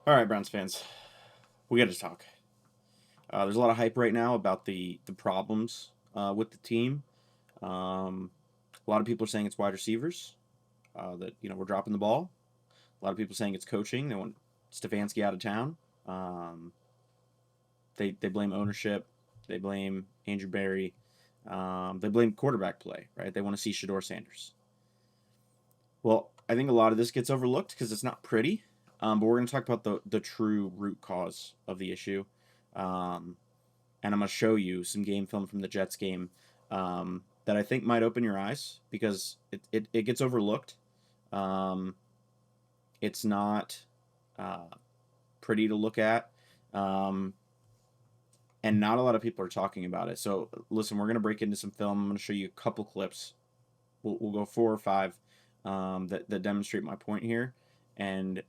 All right, Browns fans, we got to talk. There's a lot of hype right now about the problems with the team. A lot of people are saying it's wide receivers that we're dropping the ball. A lot of people saying it's coaching. They want Stefanski out of town. Um, they blame ownership. They blame Andrew Berry. They blame quarterback play. Right? They want to see Shadeur Sanders. Well, I think a lot of this gets overlooked because it's not pretty. But we're going to talk about the true root cause of the issue. Um, and I'm going to show you some game film from the Jets game that I think might open your eyes because it gets overlooked. Um, it's not uh, pretty to look at. Um, and not a lot of people are talking about it. So, listen, we're going to break into some film. I'm going to show you a couple clips. We'll go 4 or 5 that demonstrate my point here. And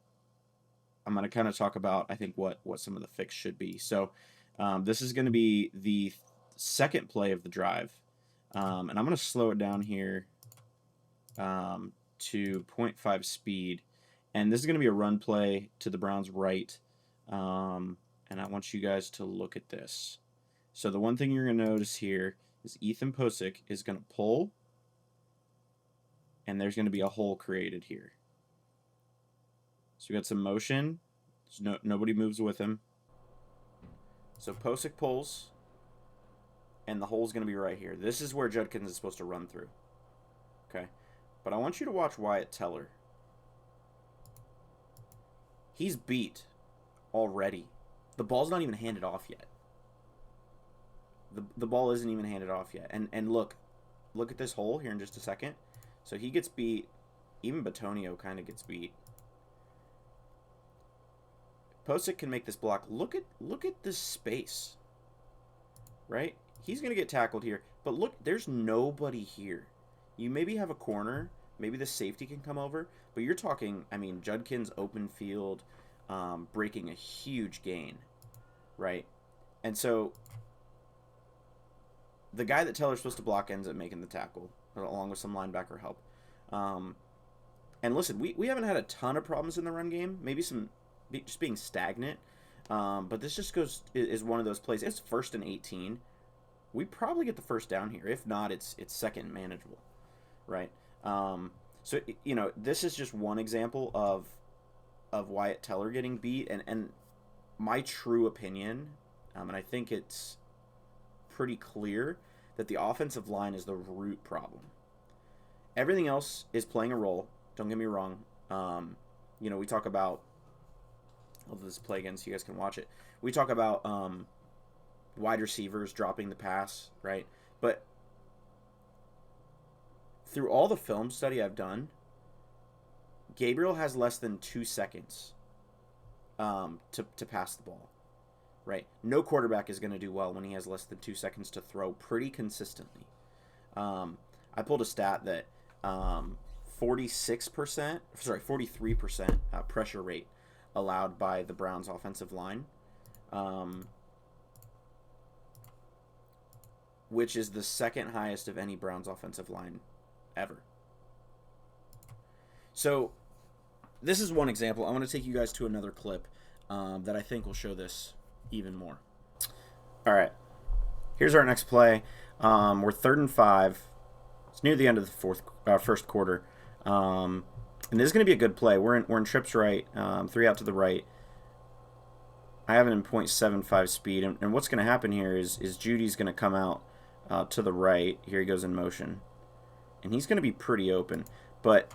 I'm going to kind of talk about, I think, what some of the fix should be. So this is going to be the second play of the drive. And I'm going to slow it down here to 0.5 speed. And this is going to be a run play to the Browns' right. And I want you guys to look at this. So the one thing you're going to notice here is Ethan Posick is going to pull. And there's going to be a hole created here. So we got some motion. Nobody moves with him. So Posick pulls, and the hole's going to be right here. This is where Judkins is supposed to run through. Okay? But I want you to watch Wyatt Teller. He's beat already. The ball's not even handed off yet. The ball isn't even handed off yet. And look at this hole here in just a second. So he gets beat. Even Batonio kind of gets beat. Posick can make this block. Look at this space. Right? He's going to get tackled here. But look, there's nobody here. You maybe have a corner. Maybe the safety can come over. But you're talking, Judkins open field, breaking a huge gain. Right? And so the guy that Teller's supposed to block ends up making the tackle, along with some linebacker help. And listen, we haven't had a ton of problems in the run game. Maybe some just being stagnant. But this just is one of those plays. It's 1st and 18. We probably get the first down here. If not, it's second manageable, right? So this is just one example of Wyatt Teller getting beat, and my true opinion, and I think it's pretty clear that the offensive line is the root problem. Everything else is playing a role. Don't get me wrong. We talk about. I'll do this play again so you guys can watch it. We talk about wide receivers dropping the pass, right? But through all the film study I've done, Gabriel has less than 2 seconds to pass the ball, right? No quarterback is going to do well when he has less than 2 seconds to throw pretty consistently. I pulled a stat that 43% pressure rate allowed by the Browns offensive line, which is the second highest of any Browns offensive line ever. So this is one example. I want to take you guys to another clip that I think will show this even more. All right, here's our next play. We're 3rd and 5. It's near the end of the first quarter. And this is going to be a good play. We're in trips right, 3 out to the right. I have it in 0.75 speed. And what's going to happen here is Judy's going to come out to the right. Here he goes in motion. And he's going to be pretty open. But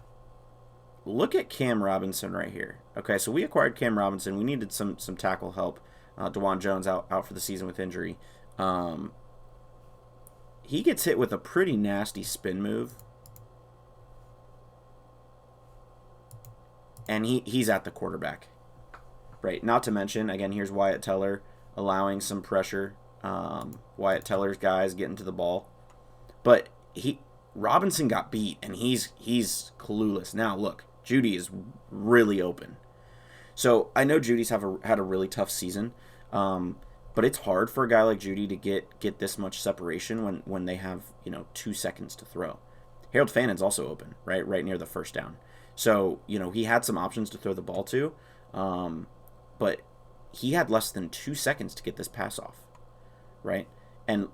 look at Cam Robinson right here. Okay, so we acquired Cam Robinson. We needed some tackle help. DeJuan Jones out for the season with injury. He gets hit with a pretty nasty spin move. And he's at the quarterback. Right. Not to mention, again, here's Wyatt Teller allowing some pressure. Wyatt Teller's guys getting to the ball. But Robinson got beat, and he's clueless. Now, look, Judy is really open. So I know Judy's had a really tough season, but it's hard for a guy like Judy to get this much separation when they have 2 seconds to throw. Harold Fannon's also open, right near the first down. So he had some options to throw the ball to, but but he had less than 2 seconds to get this pass off, right? And,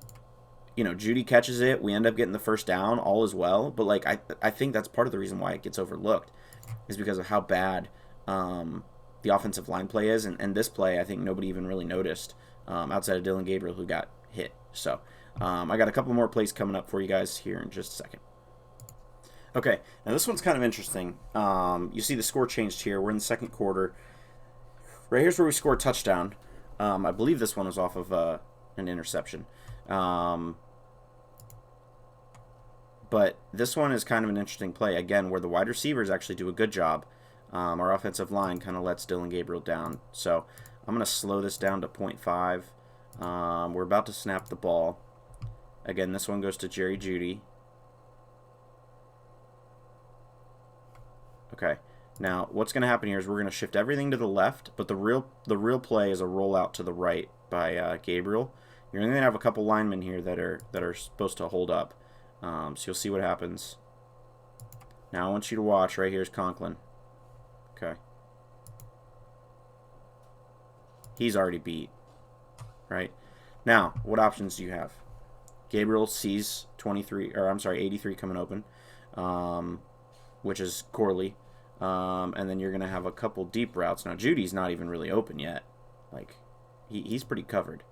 you know, Jeudy catches it. We end up getting the first down. All is well. But, like, I think that's part of the reason why it gets overlooked is because of how bad the offensive line play is. And this play, I think nobody even really noticed outside of Dillon Gabriel, who got hit. So I got a couple more plays coming up for you guys here in just a second. Okay, now this one's kind of interesting. You see the score changed here. We're in the second quarter. Right here's where we score a touchdown. I believe this one was off of an interception. But this one is kind of an interesting play, again, where the wide receivers actually do a good job. Our offensive line kind of lets Dillon Gabriel down. So I'm going to slow this down to 0.5. We're about to snap the ball. Again, this one goes to Jerry Jeudy. Okay. Now, what's going to happen here is we're going to shift everything to the left, but the real play is a rollout to the right by Gabriel. You're going to have a couple linemen here that are supposed to hold up. So you'll see what happens. Now I want you to watch. Right here's Conklin. Okay. He's already beat. Right? Now, what options do you have? Gabriel sees 83 coming open, which is Corley. And then you're going to have a couple deep routes. Now, Judy's not even really open yet. Like, he's pretty covered.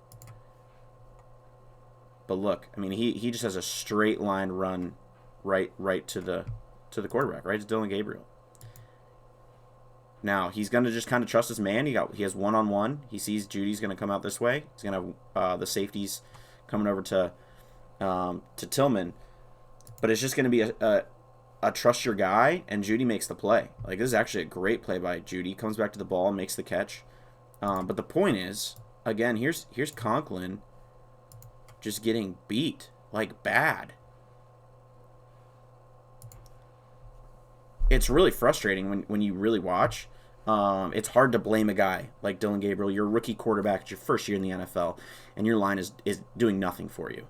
But look, I mean, he just has a straight line run right to the quarterback, right to Dillon Gabriel. Now he's gonna just kind of trust his man. He has one-on-one. He sees Judy's gonna come out this way. He's gonna have the safeties coming over to Tillman, but it's just gonna be a trust your guy, and Jeudy makes the play. Like, this is actually a great play by Jeudy. Comes back to the ball and makes the catch. But the point is, again, here's Conklin just getting beat, like, bad. It's really frustrating when you really watch. It's hard to blame a guy like Dillon Gabriel. You're a rookie quarterback. It's your first year in the NFL, and your line is doing nothing for you.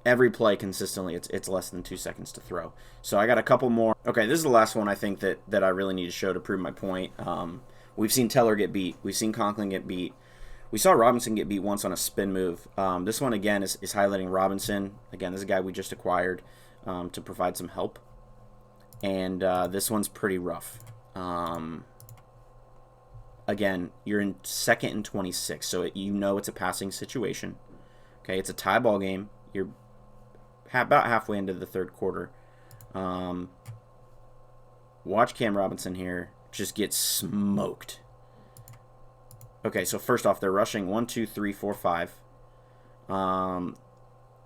Every play consistently, it's less than 2 seconds to throw. So I got a couple more. Okay, this is the last one I think that I really need to show to prove my point. We've seen Teller get beat. We've seen Conklin get beat. We saw Robinson get beat once on a spin move. This one, again, is highlighting Robinson. Again, this is a guy we just acquired to provide some help. And this one's pretty rough. Again, you're in 2nd and 26, so you know it's a passing situation. Okay, it's a tie ball game. You're about halfway into the third quarter. Watch Cam Robinson here just get smoked. Okay, so first off, they're rushing 1, 2, 3, 4, 5.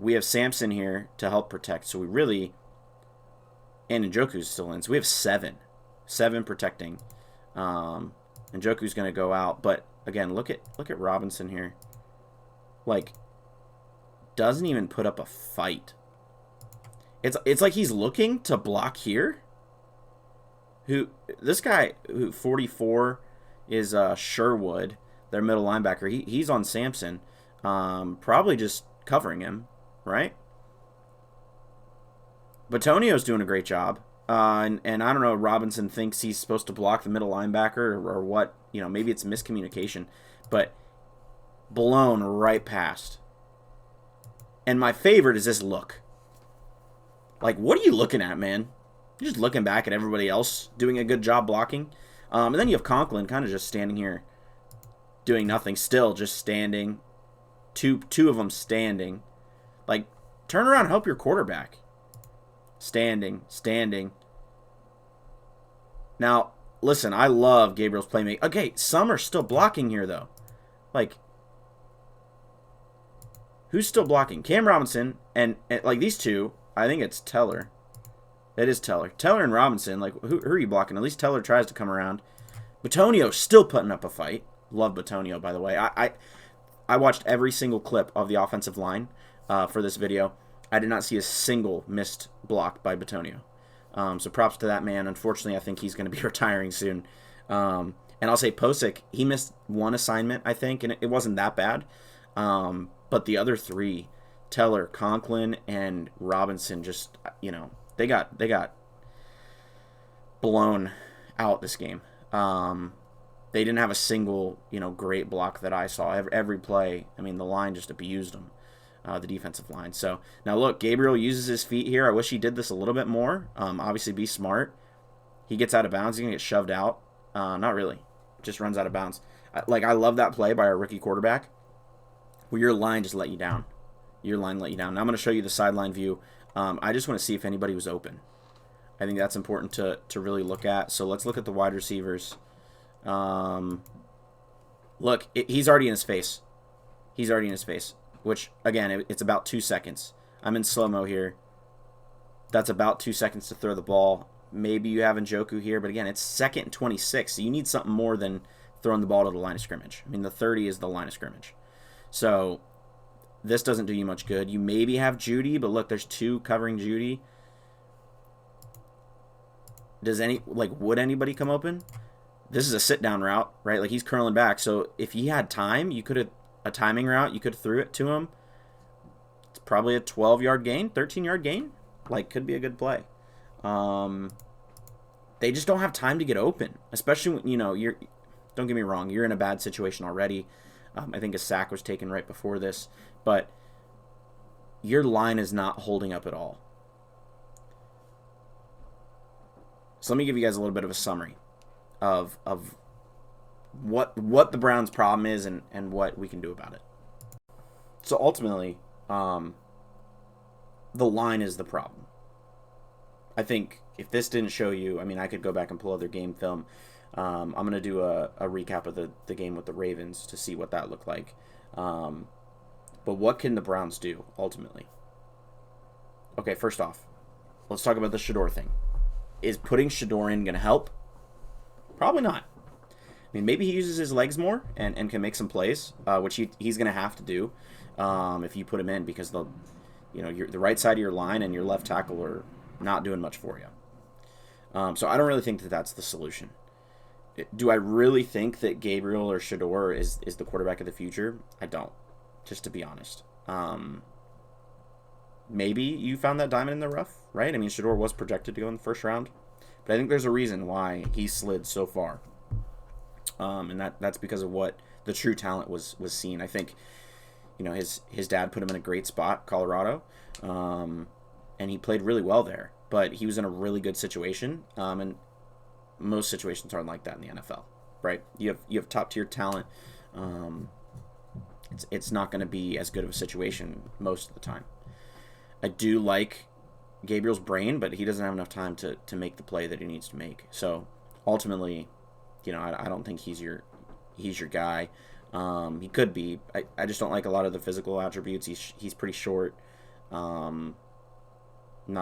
We have Sampson here to help protect, so we really... And Njoku's still in, so we have 7 protecting. Njoku's going to go out, but again, look at Robinson here. Like, doesn't even put up a fight. It's like he's looking to block here. This guy, who 44 is Sherwood, their middle linebacker. He's on Sampson, probably just covering him, right? Batonio's doing a great job, and I don't know. Robinson thinks he's supposed to block the middle linebacker or what? You know, maybe it's miscommunication, but blown right past. And my favorite is this look. Like, what are you looking at, man? You're just looking back at everybody else doing a good job blocking. And then you have Conklin kind of just standing here doing nothing. Still just standing. Two of them standing. Like, turn around and help your quarterback. Standing. Now, listen, I love Gabriel's playmaking. Okay, some are still blocking here, though. Like, who's still blocking? Cam Robinson and like, these two, I think it's Teller. It is Teller. Teller and Robinson, like, who are you blocking? At least Teller tries to come around. Batonio's still putting up a fight. Love Batonio, by the way. I watched every single clip of the offensive line for this video. I did not see a single missed block by Batonio. So props to that man. Unfortunately, I think he's going to be retiring soon. And I'll say Posick, he missed one assignment, I think, and it wasn't that bad. But the other three, Teller, Conklin, and Robinson, just, you know, they got blown out this game. They didn't have a single, great block that I saw. Every play, I mean, the line just abused them, the defensive line. So now look, Gabriel uses his feet here. I wish he did this a little bit more. Obviously, be smart. He gets out of bounds. He's going to get shoved out. Not really. Just runs out of bounds. I love that play by our rookie quarterback where your line just let you down. Your line let you down. Now I'm going to show you the sideline view. I just want to see if anybody was open. I think that's important to really look at. So let's look at the wide receivers. Look, he's already in his face. He's already in his face, which, again, it's about 2 seconds. I'm in slow-mo here. That's about 2 seconds to throw the ball. Maybe you have Njoku here, but, again, it's 2nd and 26, so you need something more than throwing the ball to the line of scrimmage. I mean, the 30 is the line of scrimmage. So this doesn't do you much good. You maybe have Judy, but, look, there's 2 covering Judy. Would anybody come open? This is a sit-down route, right? Like, he's curling back. So if he had time, you could have a timing route. You could have threw it to him. It's probably a 12-yard gain, 13-yard gain. Could be a good play. They just don't have time to get open, especially when, you're. Don't get me wrong, you're in a bad situation already. I think a sack was taken right before this, but your line is not holding up at all. So let me give you guys a little bit of a summary of what the Browns' problem is and what we can do about it. So ultimately, the line is the problem. I think if this didn't show you, I mean, I could go back and pull other game film. I'm going to do a recap of the game with the Ravens to see what that looked like. But what can the Browns do ultimately? Okay, first off, let's talk about the Shadeur thing. Is putting Shadeur in going to help? Probably not. I mean, maybe he uses his legs more and can make some plays, which he's going to have to do if you put him in, because the right side of your line and your left tackle are not doing much for you. So I don't really think that that's the solution. Do I really think that Gabriel or Shadeur is the quarterback of the future? I don't, just to be honest. Maybe you found that diamond in the rough, right? I mean, Shadeur was projected to go in the first round, but I think there's a reason why he slid so far. And that's because of what the true talent was seen. I think, his dad put him in a great spot, Colorado, and he played really well there. But he was in a really good situation, and most situations aren't like that in the NFL, right? You have top tier talent. It's not going to be as good of a situation most of the time. I do like Gabriel's brain, but he doesn't have enough time to make the play that he needs to make. So ultimately, I don't think he's your guy. He could be. I just don't like a lot of the physical attributes. He's pretty short. Not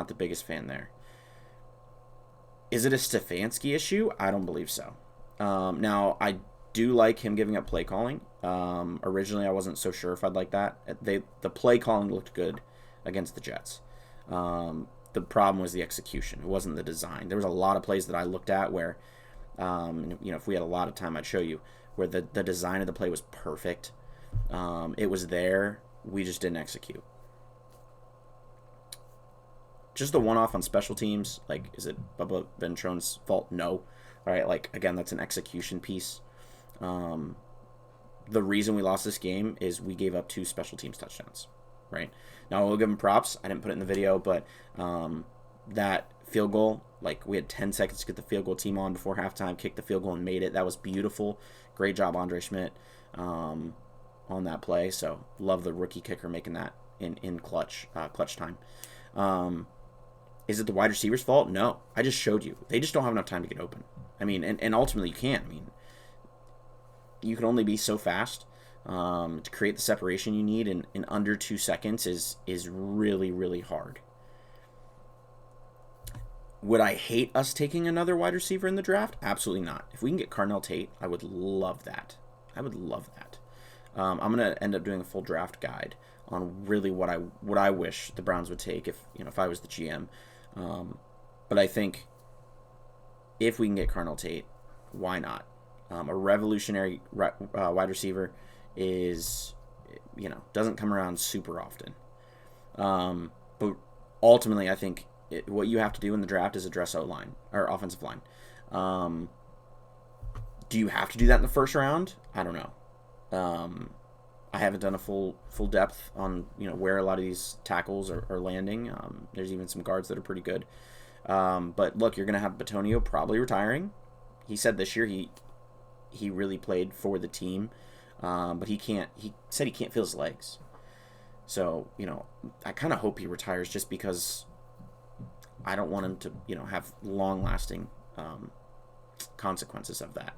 the biggest fan there. Is it a Stefanski issue? I don't believe so. Now, I do like him giving up play calling. Originally, I wasn't so sure if I'd like that. The play calling looked good against the Jets. The problem was the execution. It wasn't the design. There was a lot of plays that I looked at where, if we had a lot of time, I'd show you, where the design of the play was perfect. It was there. We just didn't execute. Just the one-off on special teams, is it Bubba Ventrone's fault? No. All right, again, that's an execution piece. The reason we lost this game is we gave up 2 special teams touchdowns, right? Now, we'll give him props. I didn't put it in the video, but that field goal, we had 10 seconds to get the field goal team on before halftime, kicked the field goal and made it. That was beautiful. Great job, Andre Schmidt, on that play. So, love the rookie kicker making that in clutch time. Is it the wide receiver's fault? No. I just showed you. They just don't have enough time to get open. I mean, and ultimately you can't. I mean, you can only be so fast. To create the separation you need in under 2 seconds is really, really hard. Would I hate us taking another wide receiver in the draft? Absolutely not. If we can get Carnell Tate, I would love that. I would love that. I'm going to end up doing a full draft guide on really what I wish the Browns would take if I was the GM. But I think if we can get Carnell Tate, why not? A revolutionary wide receiver is, doesn't come around super often. But ultimately, I think what you have to do in the draft is address O-line or offensive line. Do you have to do that in the first round? I don't know. I haven't done a full depth on where a lot of these tackles are landing. There's even some guards that are pretty good. But look, you're going to have Bitonio probably retiring. He said this year he really played for the team, but he said he can't feel his legs. So, I kind of hope he retires just because I don't want him to, have long-lasting consequences of that.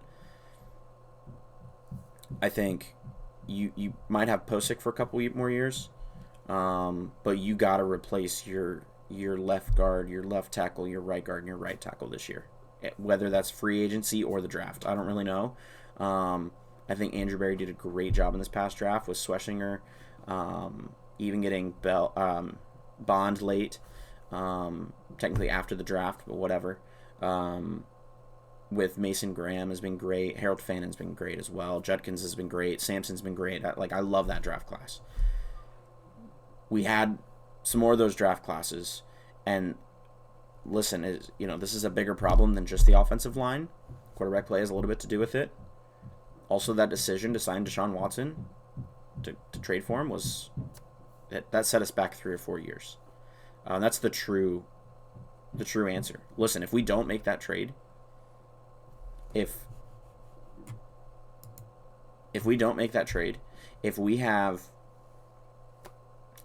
I think you might have Posick for a couple more years, but you got to replace your left guard, your left tackle, your right guard, and your right tackle this year, whether that's free agency or the draft. I don't really know. I think Andrew Berry did a great job in this past draft with Schlesinger, even getting Bond late, technically after the draft, but whatever. With Mason Graham has been great. Harold Fannon's been great as well. Judkins has been great. Sampson's been great. I love that draft class. We had some more of those draft classes, and listen, this is a bigger problem than just the offensive line. Quarterback play has a little bit to do with it. Also, that decision to sign Deshaun Watson to trade for him that set us back 3 or 4 years. That's the true answer. Listen, if we don't make that trade, if we don't make that trade, if we have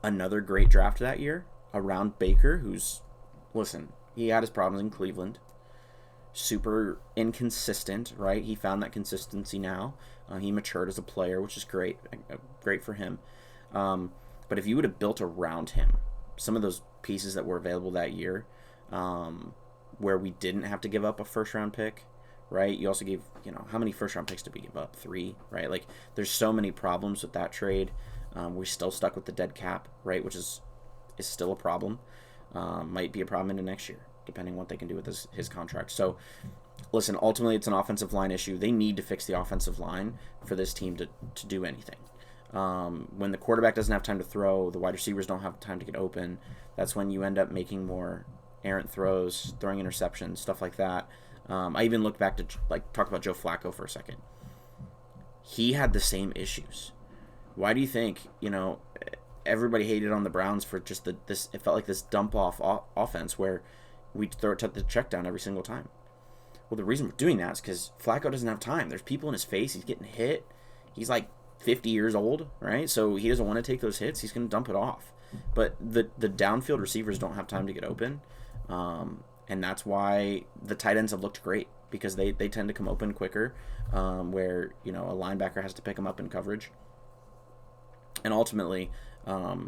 another great draft that year around Baker, he had his problems in Cleveland, super inconsistent, right? He found that consistency now. He matured as a player, which is great for him. But if you would have built around him some of those pieces that were available that year, where we didn't have to give up a first-round pick, right? You also gave, how many first-round picks did we give up? 3, right? There's so many problems with that trade. We're still stuck with the dead cap, right? Which is still a problem. Might be a problem into next year, depending on what they can do with his contract. So, listen, ultimately it's an offensive line issue. They need to fix the offensive line for this team to do anything. When the quarterback doesn't have time to throw, the wide receivers don't have time to get open, that's when you end up making more errant throws, throwing interceptions, stuff like that. I even look back to talk about Joe Flacco for a second. He had the same issues. Why do you think everybody hated on the Browns for just this? It felt like this dump off offense where we throw the check down every single time. Well, the reason we're doing that is because Flacco doesn't have time. There's people in his face. He's getting hit. He's 50 years old, right? So he doesn't want to take those hits. He's going to dump it off. But the downfield receivers don't have time to get open. And that's why the tight ends have looked great, because they tend to come open quicker, where a linebacker has to pick them up in coverage. And ultimately, I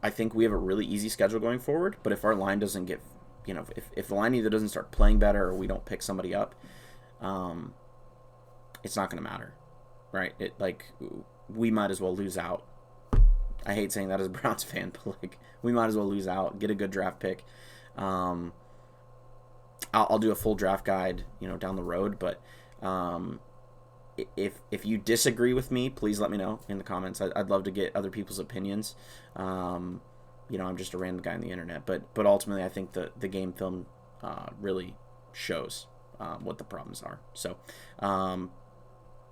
think we have a really easy schedule going forward. But if our line doesn't get, if the line either doesn't start playing better or we don't pick somebody up, it's not going to matter, right? We might as well lose out. I hate saying that as a Browns fan, but we might as well lose out, get a good draft pick. I'll do a full draft guide, down the road. But if you disagree with me, please let me know in the comments. I'd love to get other people's opinions. I'm just a random guy on the internet, but ultimately I think the game film really shows what the problems are. So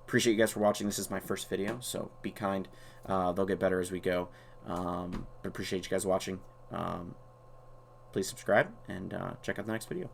appreciate you guys for watching. This is my first video, so be kind. They'll get better as we go. But appreciate you guys watching. Please subscribe and check out the next video.